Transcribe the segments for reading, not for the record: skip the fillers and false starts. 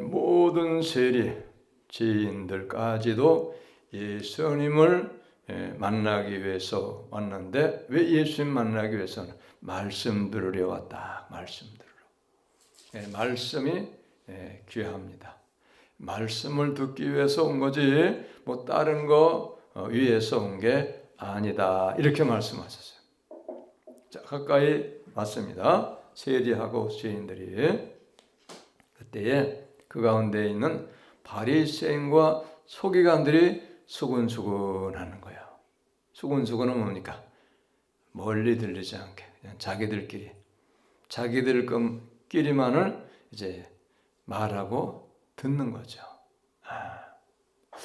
모든 세리 죄인들까지도 예수님을 만나기 위해서 왔는데, 왜 예수님 만나기 위해서는? 말씀 들으려 왔다. 말씀 들으러. 말씀이 귀합니다. 말씀을 듣기 위해서 온 거지 뭐 다른 거 위해서 온 게 아니다, 이렇게 말씀하셨어요. 자, 가까이 왔습니다. 세리하고 죄인들이. 그때에 그 가운데 있는 바리새인과 서기관들이 수근수근하는 거예요. 수근수근은 뭡니까? 멀리 들리지 않게 그냥 자기들끼리만을 이제 말하고 듣는 거죠. 이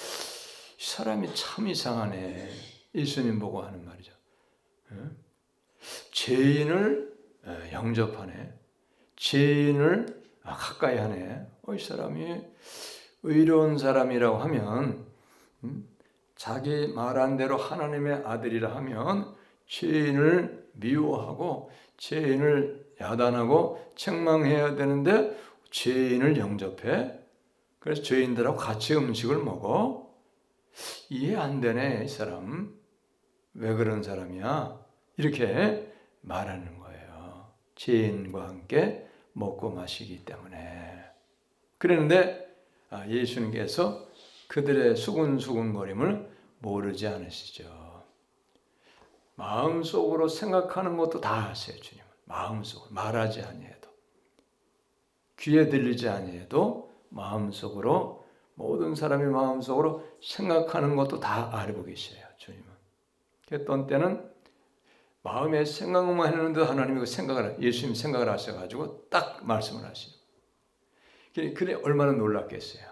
사람이 참 이상하네. 예수님 보고 하는 말이죠. 죄인을 영접하네. 죄인을 가까이 하네. 이 사람이 의로운 사람이라고 하면, 자기 말한 대로 하나님의 아들이라 하면 죄인을 미워하고 죄인을 야단하고 책망해야 되는데 죄인을 영접해. 그래서 죄인들하고 같이 음식을 먹어. 이해 안 되네, 이 사람. 왜 그런 사람이야? 이렇게 말하는 거예요. 죄인과 함께 먹고 마시기 때문에. 그랬는데 예수님께서 그들의 수근수근거림을 모르지 않으시죠. 마음속으로 생각하는 것도 다 아세요, 주님은. 마음속으로 말하지 아니해도, 귀에 들리지 아니해도 마음속으로, 모든 사람이 마음속으로 생각하는 것도 다 알고 계셔요, 주님은. 어떤 때는 마음에 생각만 했는데 하나님이 그 생각을, 예수님이 생각을 하셔가지고 딱 말씀을 하시죠. 그래 얼마나 놀랐겠어요.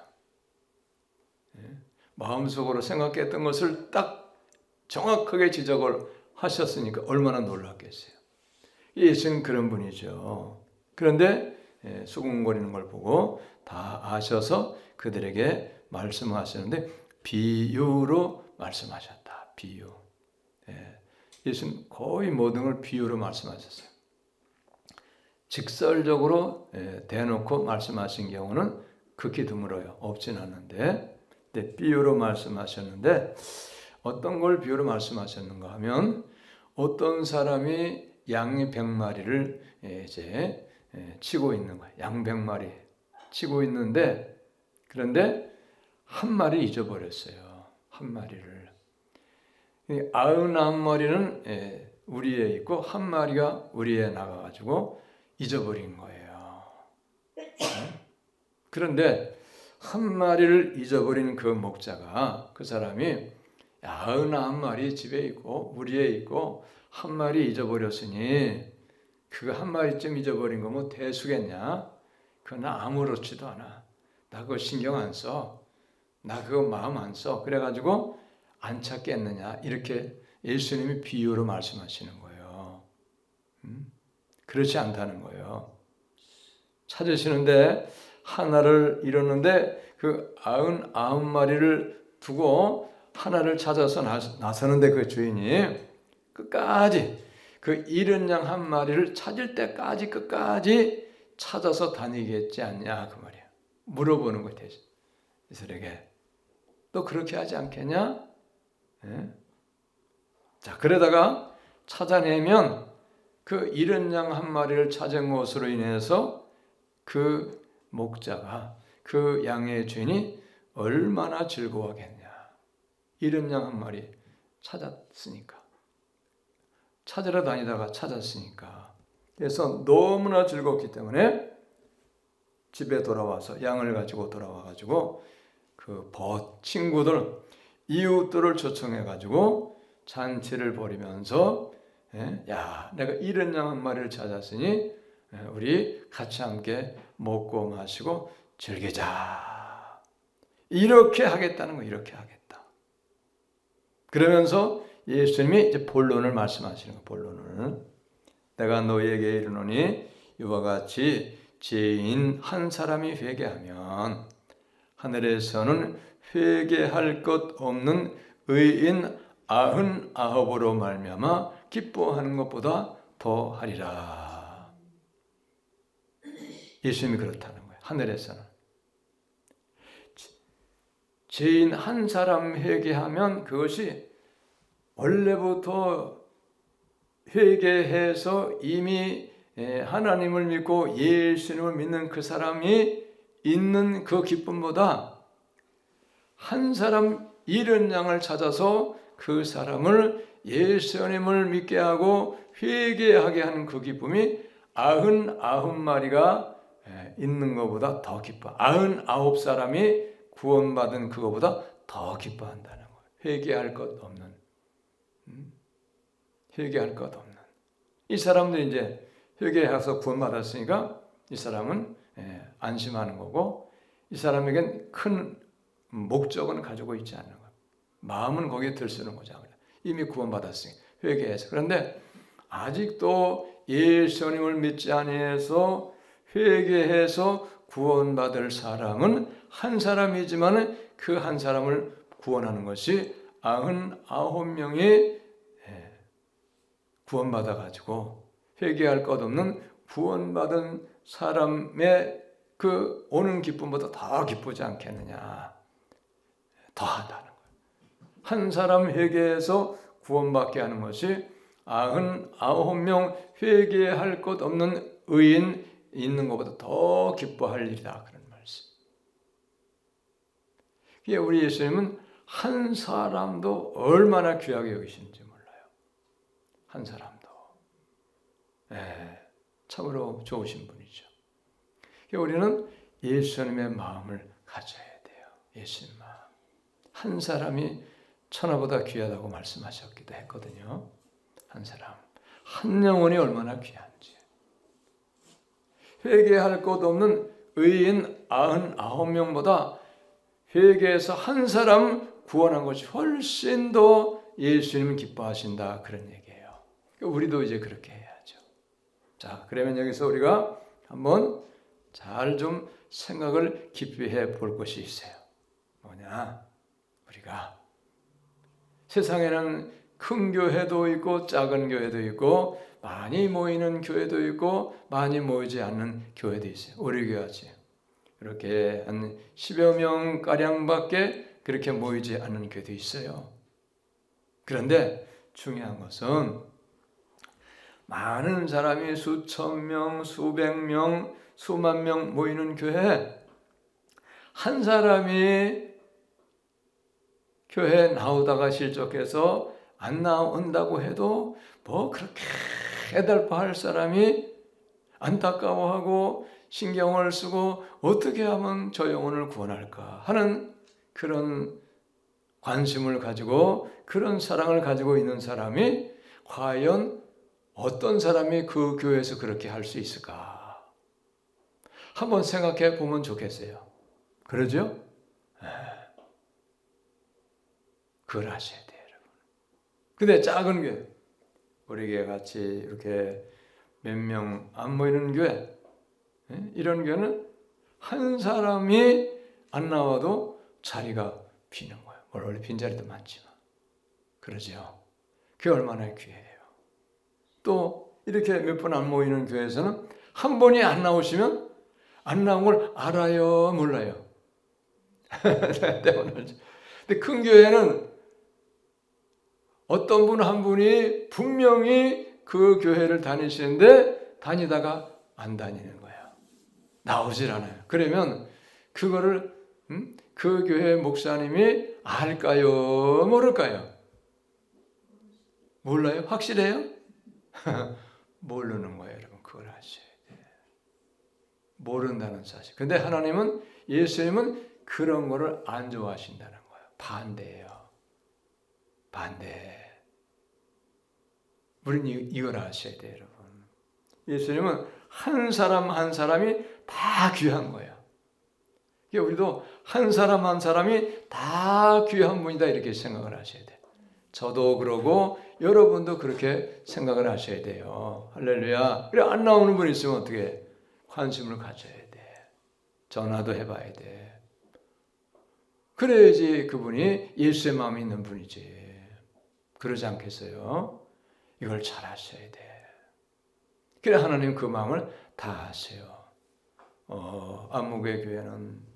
마음속으로 생각했던 것을 딱 정확하게 지적을 하셨으니까 얼마나 놀랐겠어요. 예수는 그런 분이죠. 그런데 수군거리는 걸 보고 다 아셔서 그들에게 말씀하셨는데 비유로 말씀하셨다. 비유. 예수는 거의 모든 걸 비유로 말씀하셨어요. 직설적으로 대놓고 말씀하신 경우는 극히 드물어요. 없진 않는데, 비유로 말씀하셨는데, 어떤 걸 비유로 말씀하셨는가 하면, 어떤 사람이 양 100마리를 이제 치고 있는 거예요. 양 100마리 치고 있는데, 그런데 한 마리 잊어버렸어요. 한 마리를. 99마리는 우리에 있고 한 마리가 우리에 나가가지고 잊어버린 거예요. 그런데 한 마리를 잊어버린 그 목자가, 그 사람이 99마리 집에 있고 우리에 있고 한 마리 잊어버렸으니 그거 한 마리쯤 잊어버린 거 뭐 대수겠냐? 그거 나 아무렇지도 않아. 나 그거 신경 안 써. 나 그거 마음 안 써. 그래가지고 안 찾겠느냐? 이렇게 예수님이 비유로 말씀하시는 거예요. 그렇지 않다는 거예요. 찾으시는데 하나를 잃었는데 그 99마리를 두고 하나를 찾아서 나서는데 그 주인이 끝까지 그 잃은 양 한 마리를 찾을 때까지 끝까지 찾아서 다니겠지 않냐, 그 말이야. 물어보는 거예요. 이스라엘에게. 너 그렇게 하지 않겠냐? 자, 그러다가 찾아내면 그 잃은 양 한 마리를 찾은 것으로 인해서 그 목자가, 그 양의 주인이 얼마나 즐거워하겠냐. 잃은 양 한 마리 찾았으니까. 찾으러 다니다가 찾았으니까. 그래서 너무나 즐겁기 때문에 집에 돌아와서 양을 가지고 돌아와가지고 그 친구들, 이웃들을 초청해가지고 잔치를 벌이면서 야, 내가 잃은 양 한 마리를 찾았으니 우리 같이 함께 먹고 마시고 즐기자. 이렇게 하겠다는 거, 이렇게 하겠다. 그러면서 예수님이 이제 본론을 말씀하시는 거, 본론을. 내가 너희에게 이르노니 이와 같이 죄인 한 사람이 회개하면 하늘에서는 회개할 것 없는 의인 99으로 말미암아 기뻐하는 것보다 더 하리라. 예수님이 그렇다는 거예요. 하늘에서는. 죄인 한 사람 회개하면 그것이 원래부터 회개해서 이미 하나님을 믿고 예수님을 믿는 그 사람이 있는 그 기쁨보다 한 사람 잃은 양을 찾아서 그 사람을 예수님을 믿게 하고 회개하게 하는 그 기쁨이 99마리가 있는 것보다 더 기뻐. 99사람이 구원받은 그것보다 더 기뻐한다는 거예요. 회개할 것 없는. 회개할 것 없는. 이 사람도 이제 회개해서 구원받았으니까 이 사람은 안심하는 거고, 이 사람에겐 큰 목적은 가지고 있지 않는 거예요. 마음은 거기에 들쓰는 거죠. 이미 구원받았으니 회개해서. 그런데 아직도 예수님을 믿지 아니해서 회개해서 구원받을 사람은 한 사람이지만 그 한 사람을 구원하는 것이 99명이 구원받아 가지고 회개할 것 없는 구원받은 사람의 그 오는 기쁨보다 더 기쁘지 않겠느냐. 더 한다는 거예요. 한 사람 회개해서 구원받게 하는 것이 99명 회개할 것 없는 의인 있는 것보다 더 기뻐할 일이다. 그런 말씀. 우리 예수님은 한 사람도 얼마나 귀하게 여기시는지 몰라요. 한 사람도. 참으로 좋으신 분이죠. 우리는 예수님의 마음을 가져야 돼요. 예수님 마음. 한 사람이 천하보다 귀하다고 말씀하셨기도 했거든요. 한 사람. 한 영혼이 얼마나 귀한지. 회개할 것 없는 의인 99명보다 회개해서 한 사람 구원한 것이 훨씬 더 예수님을 기뻐하신다. 그런 얘기예요. 우리도 이제 그렇게 해야죠. 자, 그러면 여기서 우리가 한번 잘 좀 생각을 깊이 해볼 것이 있어요. 뭐냐? 우리가 세상에는 큰 교회도 있고 작은 교회도 있고 많이 모이는 교회도 있고 많이 모이지 않는 교회도 있어요. 우리 교회같이 이렇게 한 10여 명가량밖에 그렇게 모이지 않는 교회도 있어요. 그런데 중요한 것은 많은 사람이 수천 명, 수백 명, 수만 명 모이는 교회 한 사람이 교회에 나오다가 실족해서 안 나온다고 해도 뭐 그렇게 애달파할 사람이 안타까워하고 신경을 쓰고 어떻게 하면 저 영혼을 구원할까 하는 그런 관심을 가지고 그런 사랑을 가지고 있는 사람이 과연 어떤 사람이 그 교회에서 그렇게 할 수 있을까? 한번 생각해 보면 좋겠어요. 그러죠? 그걸 하셔야 돼요, 여러분. 근데 작은 교회, 우리 교회 같이 이렇게 몇 명 안 모이는 교회, 이런 교회는 한 사람이 안 나와도 자리가 비는 거예요. 원래 빈자리도 많지만. 그러죠. 그게 얼마나 귀해요. 또 이렇게 몇 번 안 모이는 교회에서는 한 번이 안 나오시면 안 나온 걸 알아요, 몰라요? 근데 큰 교회는 어떤 분 한 분이 분명히 그 교회를 다니시는데 다니다가 안 다니는 거예요. 나오질 않아요. 그러면 그거를 그 교회 목사님이 알까요? 모를까요? 몰라요? 확실해요? 모르는 거예요, 여러분. 그걸 아셔야 돼요. 모른다는 사실. 근데 하나님은, 예수님은 그런 거를 안 좋아하신다는 거예요. 반대예요. 반대. 우리는 이걸 아셔야 돼요, 여러분. 예수님은 한 사람 한 사람이 다 귀한 거예요. 우리도 한 사람 한 사람이 다 귀한 분이다 이렇게 생각을 하셔야 돼요. 저도 그러고 여러분도 그렇게 생각을 하셔야 돼요. 할렐루야. 그래 안 나오는 분 있으면 어떻게 관심을 가져야 돼. 전화도 해봐야 돼. 그래야지 그분이 예수의 마음이 있는 분이지. 그러지 않겠어요? 이걸 잘 하셔야 돼. 그래 하나님 그 마음을 다 아세요. 안목의 교회는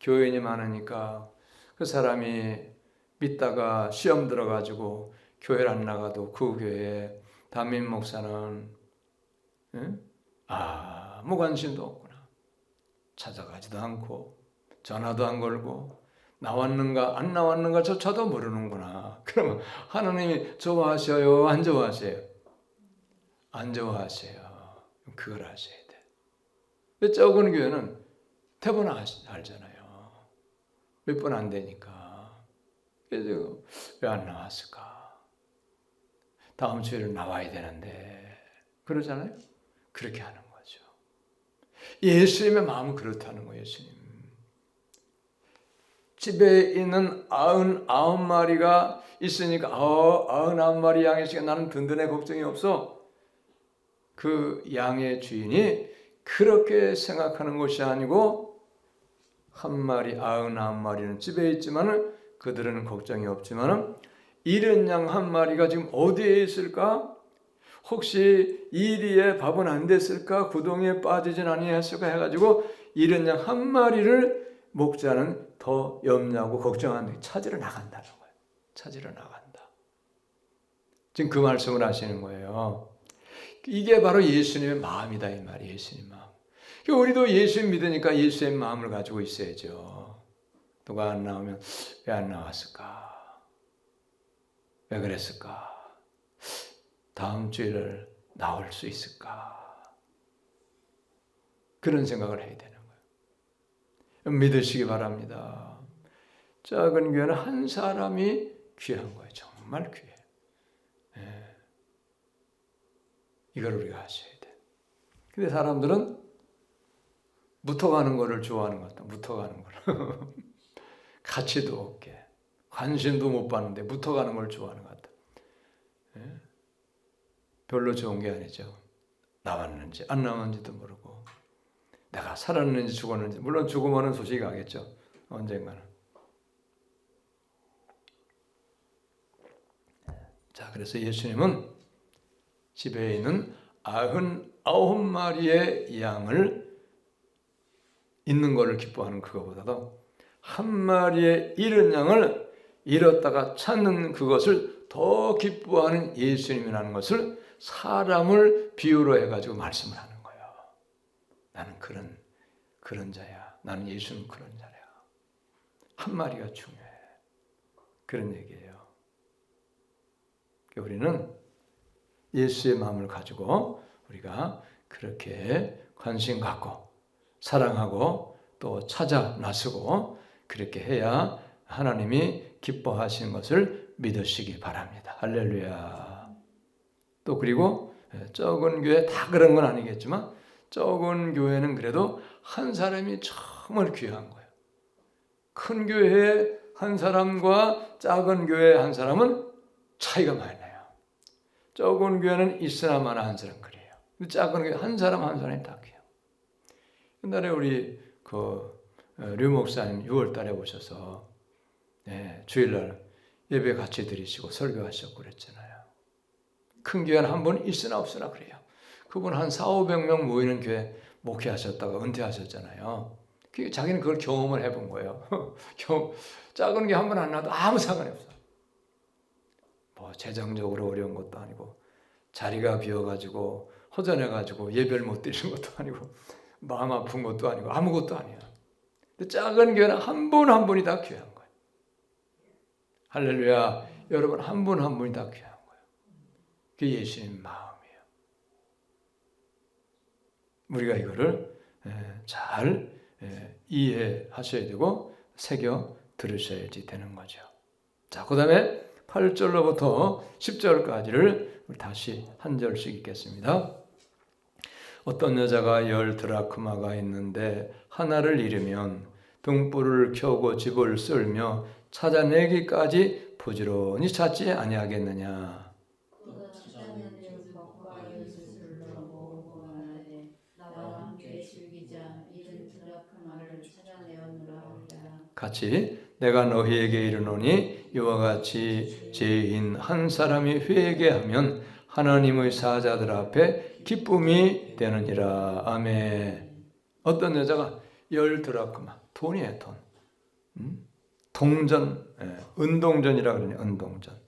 교인이 많으니까 그 사람이 믿다가 시험 들어가지고 교회를 안 나가도 그 교회에 담임 목사는 아무 관심도 없구나. 찾아가지도 않고 전화도 안 걸고 나왔는가 안 나왔는가 조차도 모르는구나. 그러면 하나님이 좋아하셔요? 안 좋아하세요? 안 좋아하세요. 그걸 아셔야 돼. 적은 교회는 대부분 알잖아요. 몇 번 안 되니까. 그래서 왜 안 나왔을까? 다음 주에는 나와야 되는데 그러잖아요. 그렇게 하는 거죠. 예수님의 마음은 그렇다는 거예요. 예수님. 집에 있는 99마리가 있으니까 99마리 양의 시간 나는 든든해 걱정이 없어. 그 양의 주인이 그렇게 생각하는 것이 아니고 한 마리 99마리는 집에 있지만 그들은 걱정이 없지만 잃은 양 한 마리가 지금 어디에 있을까? 혹시 이리에 밥은 안 됐을까? 구덩이에 빠지진 아니했을까? 해가지고 잃은 양 한 마리를 목자는 더 염려하고 걱정하는데 찾으러 나간다는 거예요. 찾으러 나간다. 지금 그 말씀을 하시는 거예요. 이게 바로 예수님의 마음이다 이 말이에요. 예수님 마음. 우리도 예수님 믿으니까 예수의 마음을 가지고 있어야죠. 누가 안 나오면 왜 안 나왔을까? 왜 그랬을까? 다음 주일을 나올 수 있을까? 그런 생각을 해야 되는 거예요. 믿으시기 바랍니다. 작은 교회는 한 사람이 귀한 거예요. 정말 귀해. 네. 이걸 우리가 하셔야 돼. 근데 사람들은 묻어가는 거를 좋아하는 것 같다. 묻어가는 걸. 가치도 없게. 관심도 못 받는데 묻어가는 걸 좋아하는 것 같다. 네? 별로 좋은 게 아니죠. 나왔는지 안 나왔는지도 모르고 내가 살았는지 죽었는지 물론 죽으면 소식이 가겠죠. 언젠가는. 자, 그래서 예수님은 집에 있는 99마리의 양을 있는 것을 기뻐하는 그것보다도 한 마리의 잃은 양을 잃었다가 찾는 그것을 더 기뻐하는 예수님이라는 것을 사람을 비유로 해가지고 말씀을 하는 거예요. 나는 그런 자야. 나는 예수는 그런 자야. 한 마리가 중요해. 그런 얘기예요. 우리는 예수의 마음을 가지고 우리가 그렇게 관심 갖고 사랑하고 또 찾아 나서고 그렇게 해야 하나님이 기뻐하시는 것을 믿으시기 바랍니다. 할렐루야. 또 그리고 적은 교회 다 그런 건 아니겠지만 적은 교회는 그래도 한 사람이 정말 귀한 거예요. 큰 교회 한 사람과 작은 교회 한 사람은 차이가 많이 나요. 적은 교회는 있으나 마나 한 사람 그래요. 작은 교회 한 사람 한 사람이 다 귀해요. 옛날에 우리 류 목사님 6월 달에 오셔서 주일날 예배 같이 드리시고 설교하셨고 그랬잖아요. 큰 교회는 한 분 있으나 없으나 그래요. 그분 한 400~500명 모이는 교회 목회하셨다가 은퇴하셨잖아요. 자기는 그걸 경험을 해본 거예요. 작은 게 한 번 안 나도 아무 상관이 없어. 뭐 재정적으로 어려운 것도 아니고 자리가 비어가지고 허전해가지고 예배를 못 드리는 것도 아니고 마음 아픈 것도 아니고 아무것도 아니야. 근데 작은 교회는 한 분 한 분이 다 귀한 거예요. 할렐루야. 여러분 한 분 한 분이 다 귀한 거예요. 그게 예수님 마음이에요. 우리가 이거를 잘 이해하셔야 되고 새겨 들으셔야지 되는 거죠. 자, 그 다음에 8절로부터 10절까지를 다시 한 절씩 읽겠습니다. 어떤 여자가 10 드라크마가 있는데 하나를 잃으면 등불을 켜고 집을 쓸며 찾아내기까지 부지런히 찾지 아니하겠느냐. 같이 내가 너희에게 이르노니 이와 같이 죄인 한 사람이 회개하면 하나님의 사자들 앞에 기쁨이 되느니라. 아멘. 어떤 여자가 10 드라크마, 돈이에요, 돈. 동전, 은동전이라고 그러냐, 은동전.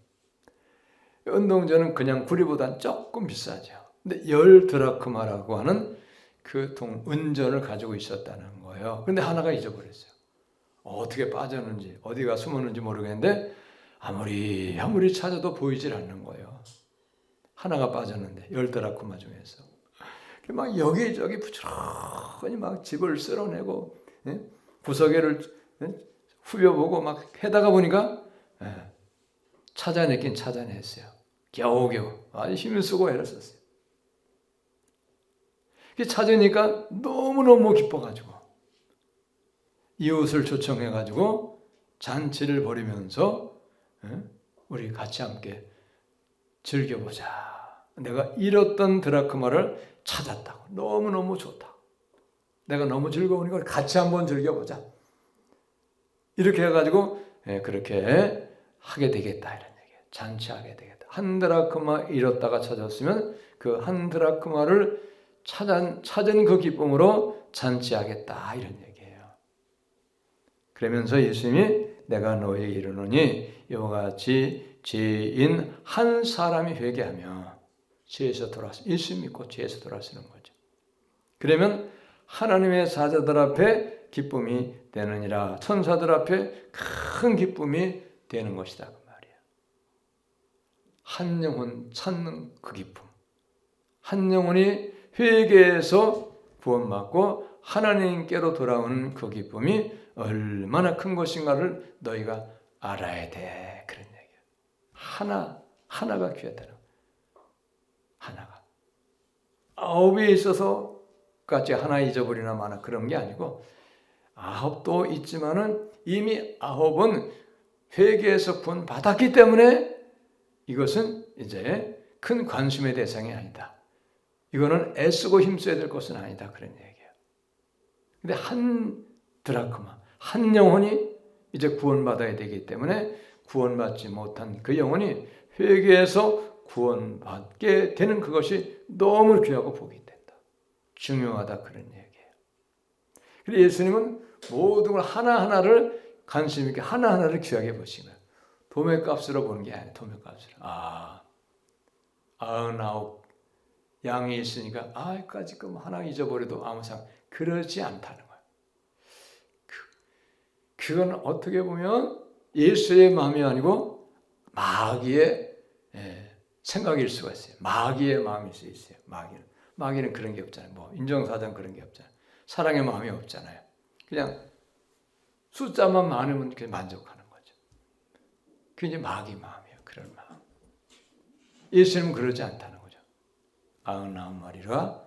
은동전은 그냥 구리보다는 조금 비싸죠. 근데 10드라크마라고 하는 그 은전을 가지고 있었다는 거예요. 근데 하나가 잊어버렸어요. 어떻게 빠졌는지, 어디가 숨었는지 모르겠는데 아무리 찾아도 보이질 않는 거예요. 하나가 빠졌는데 10드라크마 중에서. 막 여기저기 부지런히 막 집을 쓸어내고 구석에를 후벼보고 막 해다가 보니까 찾아냈긴 찾아냈어요. 겨우겨우 아주 힘을 쓰고 애를 썼어요. 찾으니까 너무너무 기뻐가지고 이웃을 초청해가지고 잔치를 벌이면서 우리 같이 함께 즐겨보자. 내가 잃었던 드라크마를 찾았다고. 너무너무 좋다. 내가 너무 즐거우니까 우리 같이 한번 즐겨보자. 이렇게 해가지고 그렇게 하게 되겠다 이런 얘기예요. 잔치하게 되겠다. 한 드라크마 잃었다가 찾았으면 그 한 드라크마를 찾은 그 기쁨으로 잔치하겠다 이런 얘기예요. 그러면서 예수님이 내가 너에게 이르노니 이와 같이 죄인 한 사람이 회개하며 죄에서 돌아서 예수 믿고 죄에서 돌아서는 거죠. 그러면 하나님의 사자들 앞에 기쁨이 되느니라. 천사들 앞에 큰 기쁨이 되는 것이다 그 말이에요. 한 영혼 찾는 그 기쁨. 한 영혼이 회개해서 구원받고 하나님께로 돌아오는 그 기쁨이 얼마나 큰 것인가를 너희가 알아야 돼. 그런 얘기예요. 하나가 귀하다는 거예요. 하나가. 9에 있어서까지 하나 잊어버리나 마나 그런 게 아니고 9도 있지만은 이미 9은 회개해서 구원 받았기 때문에 이것은 이제 큰 관심의 대상이 아니다. 이거는 애쓰고 힘써야 될 것은 아니다. 그런 얘기예요. 근데 한 드라크마, 한 영혼이 이제 구원받아야 되기 때문에 구원받지 못한 그 영혼이 회개해서 구원받게 되는 그것이 너무 귀하고 복이 된다. 중요하다 그런 얘기예요. 그래서 예수님은 모든 걸 하나하나를 관심 있게 하나하나를 귀하게 보신 거예요. 도매값으로 보는 게 아니에요. 도매값으로. 99 양이 있으니까 지금 하나 잊어버려도 아무 상관 그러지 않다는 거예요. 그건 어떻게 보면 예수의 마음이 아니고 마귀의 생각일 수가 있어요. 마귀의 마음일 수 있어요. 마귀는 그런 게 없잖아요. 뭐 인정사정 그런 게 없잖아요. 사랑의 마음이 없잖아요. 그냥 숫자만 많으면 이렇게 만족하는 거죠. 그게 이제 마귀 마음이에요. 그런 마음. 예수님은 그러지 않다는 거죠. 99마리가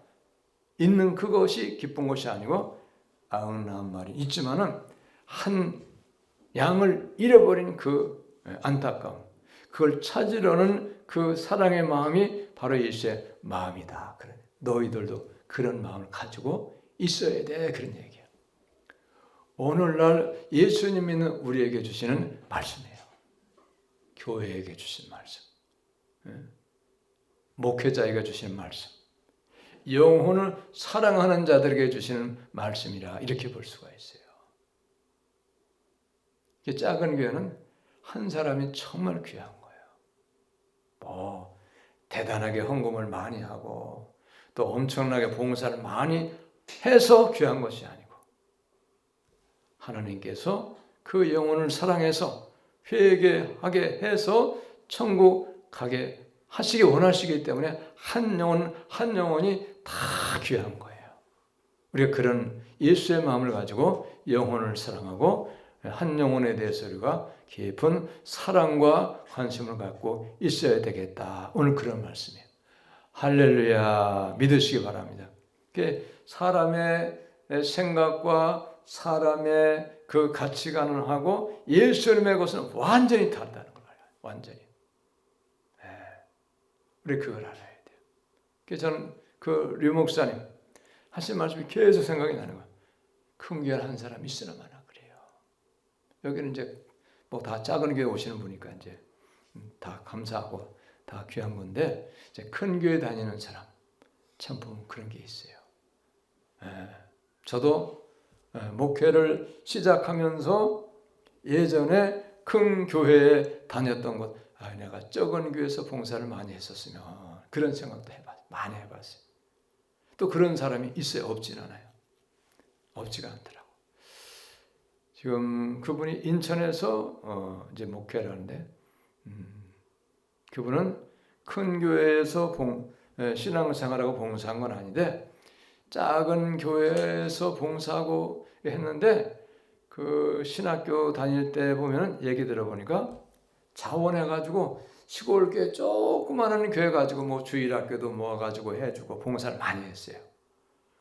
있는 그것이 기쁜 것이 아니고 99마리 있지만은 한 양을 잃어버린 그 안타까움, 그걸 찾으려는 그 사랑의 마음이 바로 예수의 마음이다. 그런 너희들도 그런 마음을 가지고 있어야 돼. 그런 얘기예요. 오늘날 예수님 믿는 우리에게 주시는 말씀이에요. 교회에게 주신 말씀, 목회자에게 주시는 말씀, 영혼을 사랑하는 자들에게 주시는 말씀이라 이렇게 볼 수가 있어요. 작은 교회는 한 사람이 정말 귀한 거예요. 대단하게 헌금을 많이 하고 또 엄청나게 봉사를 많이 해서 귀한 것이 아니고 하나님께서 그 영혼을 사랑해서 회개하게 해서 천국 가게 하시기 원하시기 때문에 한 영혼이 다 귀한 거예요. 우리가 그런 예수의 마음을 가지고 영혼을 사랑하고 한 영혼에 대해서 우리가 깊은 사랑과 관심을 갖고 있어야 되겠다. 오늘 그런 말씀이에요. 할렐루야 믿으시기 바랍니다. 사람의 생각과 사람의 그 가치관을 하고 예수님의 것은 완전히 다르다는 거예요. 완전히. 우리 그걸 알아야 돼요. 그래서 저는 그 류 목사님 하신 말씀이 계속 생각이 나는 거예요. 큰 교회 한 사람 있으나 마나 그래요. 여기는 이제 뭐 다 작은 교회 오시는 분이니까 이제 다 감사하고 다 귀한 건데 이제 큰 교회 다니는 사람 참 보면 그런 게 있어요. 저도 목회를 시작하면서 예전에 큰 교회에 다녔던 것, 내가 적은 교회에서 봉사를 많이 했었으면 그런 생각도 많이 해봤어요. 또 그런 사람이 있어요? 없진 않아요. 없지가 않더라고. 지금 그분이 인천에서 이제 목회를 하는데, 그분은 큰 교회에서 신앙생활하고 봉사한 건 아닌데 작은 교회에서 봉사하고 했는데, 그 신학교 다닐 때 보면 얘기 들어보니까 자원해가지고 시골 교회 조그마한 교회 가지고 뭐 주일학교도 모아가지고 해주고 봉사를 많이 했어요.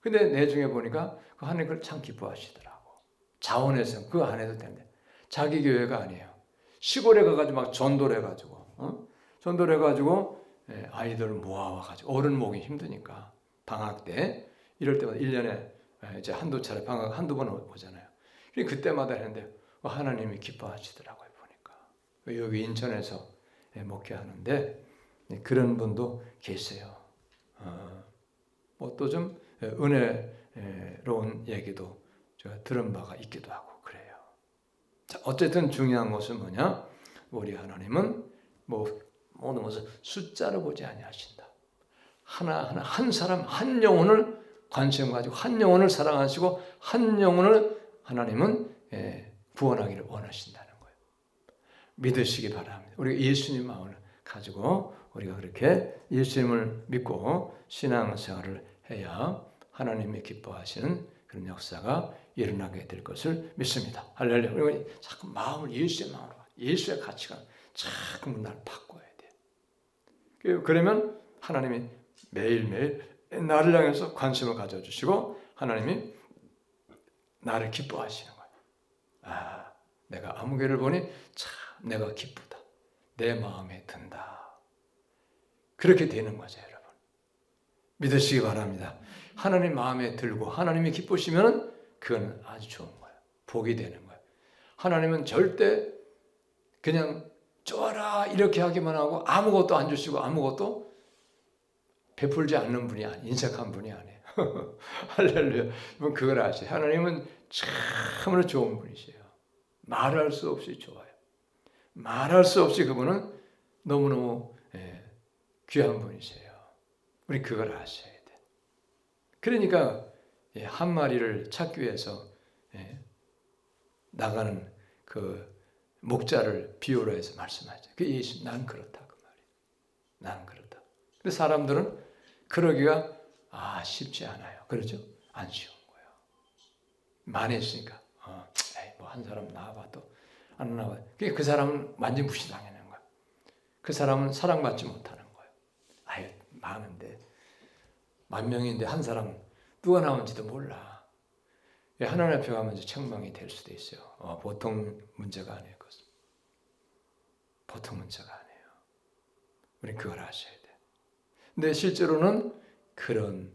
근데 내중에 보니까 그 하나님 그걸 참 기뻐하시더라고. 자원해서 그거 안 해도 된대. 자기 교회가 아니에요. 시골에 가가지고 막 전도를 해가지고 전도를 해가지고 아이들을 모아와가지고 어른 모으기 힘드니까 방학 때 이럴 때마다 1년에 이제 한두 차례 방학 한두 번 오잖아요. 그때마다 했는데 하나님이 기뻐하시더라고요. 보니까 여기 인천에서 목회하는데 그런 분도 계세요. 뭐 또 좀 은혜로운 얘기도 제가 들은 바가 있기도 하고 그래요. 자, 어쨌든 중요한 것은 뭐냐? 우리 하나님은 모든 것을 숫자로 보지 아니하신다. 하나하나 한 사람 한 영혼을 관심 가지고 한 영혼을 사랑하시고 한 영혼을 하나님은 구원하기를 원하신다는 거예요. 믿으시기 바랍니다. 우리가 예수님 마음을 가지고 우리가 그렇게 예수님을 믿고 신앙생활을 해야 하나님이 기뻐하시는 그런 역사가 일어나게 될 것을 믿습니다. 할렐루야. 우리가 자꾸 마음을 예수의 마음으로, 예수의 가치관 자꾸 날 바꿔야 돼요. 그러면 하나님이 매일매일 나를 향해서 관심을 가져주시고 하나님이 나를 기뻐하시는 거예요. 내가 아무개를 보니 참 내가 기쁘다. 내 마음에 든다. 그렇게 되는 거죠, 여러분. 믿으시기 바랍니다. 하나님 마음에 들고 하나님이 기쁘시면 그건 아주 좋은 거예요. 복이 되는 거예요. 하나님은 절대 그냥 좋아라 이렇게 하기만 하고 아무것도 안 주시고 아무것도 베풀지 않는 분이 아니에요. 인색한 분이 아니에요. 할렐루야. 그걸 아세요. 하나님은 참으로 좋은 분이세요. 말할 수 없이 좋아요. 말할 수 없이 그분은 너무너무 귀한 분이세요. 우리 그걸 아셔야 돼. 그러니까 한 마리를 찾기 위해서 나가는 그 목자를 비유로 해서 말씀하죠. 그 예수, 난 그렇다 그 말이에요. 난 그렇다. 근데 사람들은 그러기가 쉽지 않아요. 그렇죠? 안 쉬운 거예요. 많이 했으니까 뭐 한 사람 나와봐도 안 나와. 그 사람은 완전 무시당하는 거야. 그 사람은 사랑받지 못하는 거예요. 많은데 10,000명인데 한 사람 누가 나온지도 몰라. 하나님 앞에 가면 책망이 될 수도 있어요. 보통 문제가 아니에요. 그것은. 보통 문제가 아니에요. 우리 그걸 아셔야 돼. 근데 실제로는 그런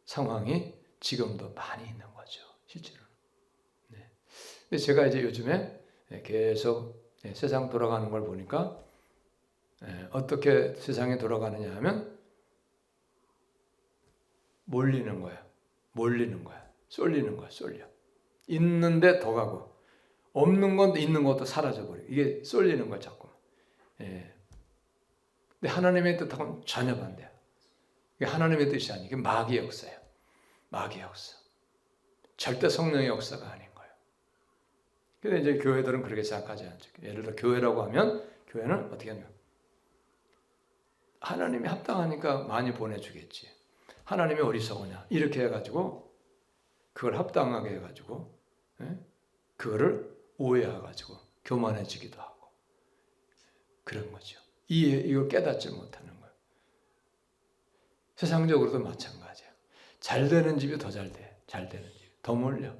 상황이 지금도 많이 있는 거죠. 실제로는. 근데 제가 이제 요즘에 계속 세상 돌아가는 걸 보니까 어떻게 세상이 돌아가느냐 하면 몰리는 거야. 쏠리는 거야. 쏠려. 있는데 더 가고 없는 건 있는 것도 사라져버려. 이게 쏠리는 거야 자꾸. 근데 하나님의 뜻하고는 전혀 반대야. 이게 하나님의 뜻이 아니에요. 이게 마귀의 역사예요. 마귀의 역사. 절대 성령의 역사가 아닌 거예요. 근데 이제 교회들은 그렇게 생각하지 않죠. 예를 들어 교회라고 하면 교회는 어떻게 하냐? 하나님이 합당하니까 많이 보내주겠지. 하나님이 어리석으냐? 이렇게 해가지고 그걸 합당하게 해가지고 그거를 오해해가지고 교만해지기도 하고 그런 거죠. 이걸 깨닫지 못하는 거예요. 세상적으로도 마찬가지야. 잘 되는 집이 더 잘 돼. 잘 되는 집. 더 몰려.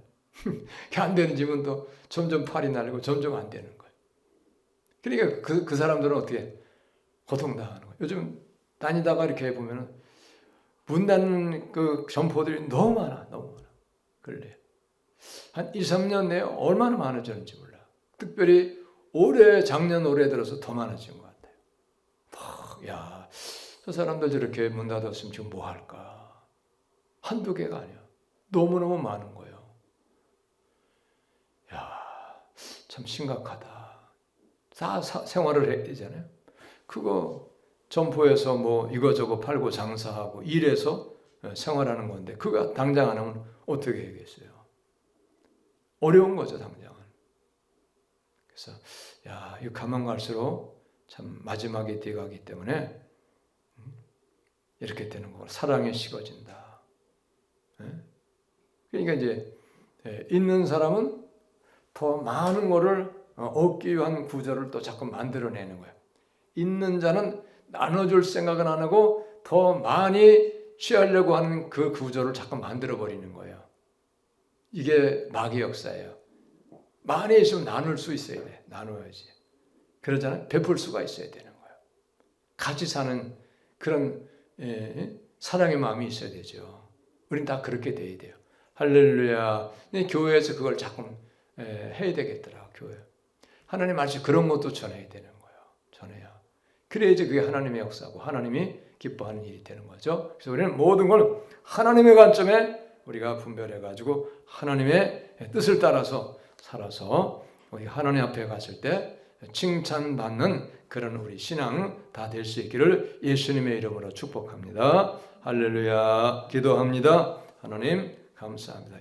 안 되는 집은 또 점점 팔이 날리고 점점 안 되는 거예요. 그러니까 그 사람들은 어떻게 고통당하는 거예요. 요즘 다니다가 이렇게 보면은 문 닫는 그 점포들이 너무 많아. 그래. 한 2, 3년 내에 얼마나 많아졌는지 몰라. 특별히 작년 올해 들어서 더 많아진 것 같아요. 저 사람들 저렇게 문 닫았으면 지금 뭐 할까? 한두 개가 아니야. 너무너무 많은 거예요. 참 심각하다. 다 생활을 해야 되잖아요. 그거 점포에서 뭐 이거저거 팔고 장사하고 일해서 생활하는 건데 그거 당장 안 하면 어떻게 해야겠어요? 어려운 거죠, 당장은. 그래서 이 가만 갈수록 참 마지막에 돼가기 때문에 이렇게 되는 거고 사랑이 식어진다. 그러니까 이제 있는 사람은 더 많은 거를 얻기 위한 구조를 또 자꾸 만들어내는 거예요. 있는 자는 나눠줄 생각은 안 하고 더 많이 취하려고 하는 그 구조를 자꾸 만들어버리는 거예요. 이게 마귀의 역사예요. 많이 있으면 나눌 수 있어야 돼. 나눠야지. 그러잖아요. 베풀 수가 있어야 되는 거예요. 같이 사는 그런 사랑의 마음이 있어야 되죠. 우린 다 그렇게 돼야 돼요. 할렐루야. 교회에서 그걸 자꾸 해야 되겠더라. 교회. 하나님 말씀 그런 것도 전해야 되는 거예요. 전해야. 그래야지 그게 하나님의 역사고 하나님이 기뻐하는 일이 되는 거죠. 그래서 우리는 모든 걸 하나님의 관점에 우리가 분별해가지고 하나님의 뜻을 따라서 살아서 우리 하나님 앞에 갔을 때 칭찬받는 그런 우리 신앙 다 될 수 있기를 예수님의 이름으로 축복합니다. 할렐루야. 기도합니다. 하나님 감사합니다.